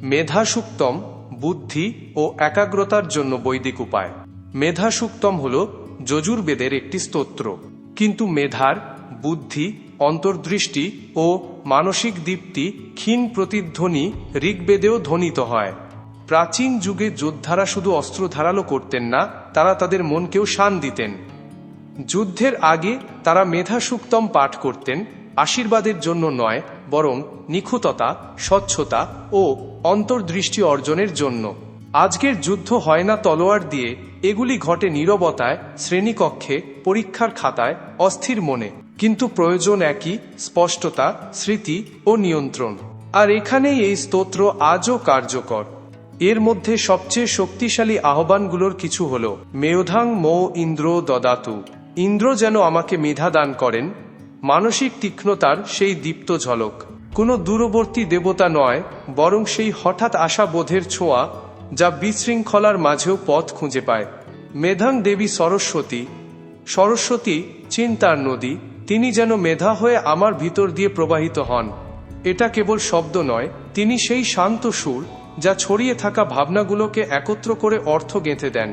মেধাসুক্তম বুদ্ধি ও একাগ্রতার জন্য বৈদিক উপায়। মেধাসুক্তম হল যজুর্বেদের একটি স্তোত্র, কিন্তু মেধার, বুদ্ধি, অন্তর্দৃষ্টি ও মানসিক দীপ্তি ক্ষীণ প্রতিধ্বনি ঋগ্বেদেও ধ্বনিত হয়। প্রাচীন যুগে যোদ্ধারা শুধু অস্ত্র ধারালো করতেন না, তারা তাদের মনকেও শান দিতেন। যুদ্ধের আগে তারা মেধাসুক্তম পাঠ করতেন, আশীর্বাদের জন্য নয়, বরং নিখুঁততা, স্বচ্ছতা ও অন্তর্দৃষ্টি অর্জনের জন্য। আজকের যুদ্ধ হয় না তলোয়ার দিয়ে, এগুলি ঘটে নীরবতায়, শ্রেণীকক্ষে, পরীক্ষার খাতায়, অস্থির মনে। কিন্তু প্রয়োজন একই, স্পষ্টতা, স্মৃতি ও নিয়ন্ত্রণ। আর এখানেই এই স্তোত্র আজও কার্যকর। এর মধ্যে সবচেয়ে শক্তিশালী আহ্বানগুলোর কিছু হল: মেধাং মো ইন্দ্র দদাতু, ইন্দ্র যেন আমাকে মেধা দান করেন, মানসিক তীক্ষ্ণতার সেই দীপ্ত ঝলক। কোনো দূরবর্তী দেবতা নয়, বরং সেই হঠাৎ আসা বোধের ছোঁয়া যা বিশৃঙ্খলার মাঝেও পথ খুঁজে পায়। মেধাং দেবী সরস্বতী, সরস্বতী চিন্তার নদী, তিনি যেন মেধা হয়ে আমার ভিতর দিয়ে প্রবাহিত হন। এটা কেবল শব্দ নয়, তিনি সেই শান্ত সুর যা ছড়িয়ে থাকা ভাবনাগুলোকে একত্র করে অর্থ গেঁথে দেন।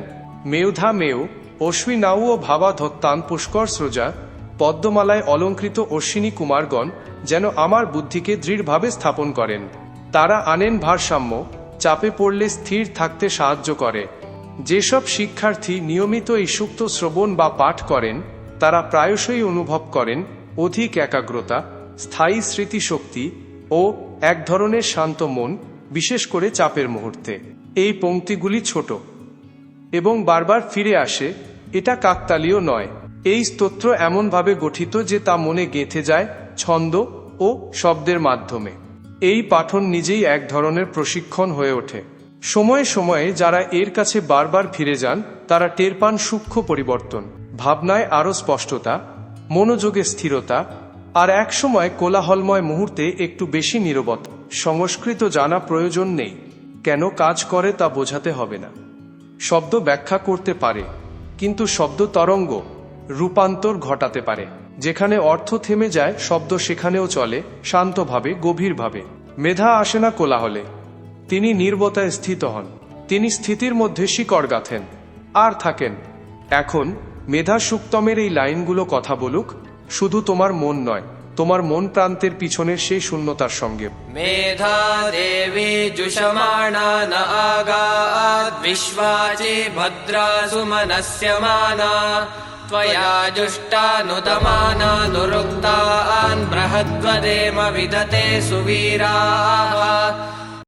মেধা মেয় অশ্বিনাউ ও ভাবা ধত্তান পুষ্কর স্রোজা, পদ্মমালায় অলঙ্কৃত অশ্বিনী কুমারগণ যেন আমার বুদ্ধিকে দৃঢ়ভাবে স্থাপন করেন। তারা আনেন ভারসাম্য, চাপে পড়লে স্থির থাকতে সাহায্য করে। যেসব শিক্ষার্থী নিয়মিত এই সুক্ত শ্রবণ বা পাঠ করেন, তারা প্রায়শই অনুভব করেন অধিক একাগ্রতা, স্থায়ী স্মৃতিশক্তি ও এক ধরনের শান্ত মন, বিশেষ করে চাপের মুহূর্তে। এই পংক্তিগুলি ছোট এবং বারবার ফিরে আসে, এটা কাকতালীয় নয়। এই স্তোত্র এমনভাবে গঠিত যে তা মনে গেঁথে যায় ছন্দ ও শব্দের মাধ্যমে। এই পাঠন নিজেই এক ধরনের প্রশিক্ষণ হয়ে ওঠে। সময়ে সময়ে যারা এর কাছে বারবার ফিরে যান, তারা টের পান সূক্ষ্ম পরিবর্তন, ভাবনায় আরও স্পষ্টতা, মনোযোগে স্থিরতা, আর একসময় কোলাহলময় মুহূর্তে একটু বেশি নীরবতা। সংস্কৃত জানা প্রয়োজন নেই, কেন কাজ করে তা বোঝাতে হবে না। শব্দ ব্যাখ্যা করতে পারে, কিন্তু শব্দ তরঙ্গ, রূপান্তর ঘটাতে পারে। যেখানে অর্থ থেমে যায়, শব্দ সেখানেও চলে, শান্তভাবে, গভীরভাবে। মেধা আসে না কোলাহলে, তিনি নীরবতায় স্থিত হন। তিনি স্থিতির মধ্যে শিকড় গাঁথেন আর থাকেন। এখন মেধা সুক্তমের এই লাইনগুলো কথা বলুক, শুধু তোমার মন নয়, তোমার মন প্রান্তের পিছনের সেই শূন্যতার সঙ্গে। মেধা দেবী জুষমাণা ন আগাৎ বিশ্বাচি ভদ্রা সুমনস্যমানা ত্বয়া জুষ্টানুতমানা নুরুক্তান বৃহদ্বদেম বিদতে সুবীরাঃ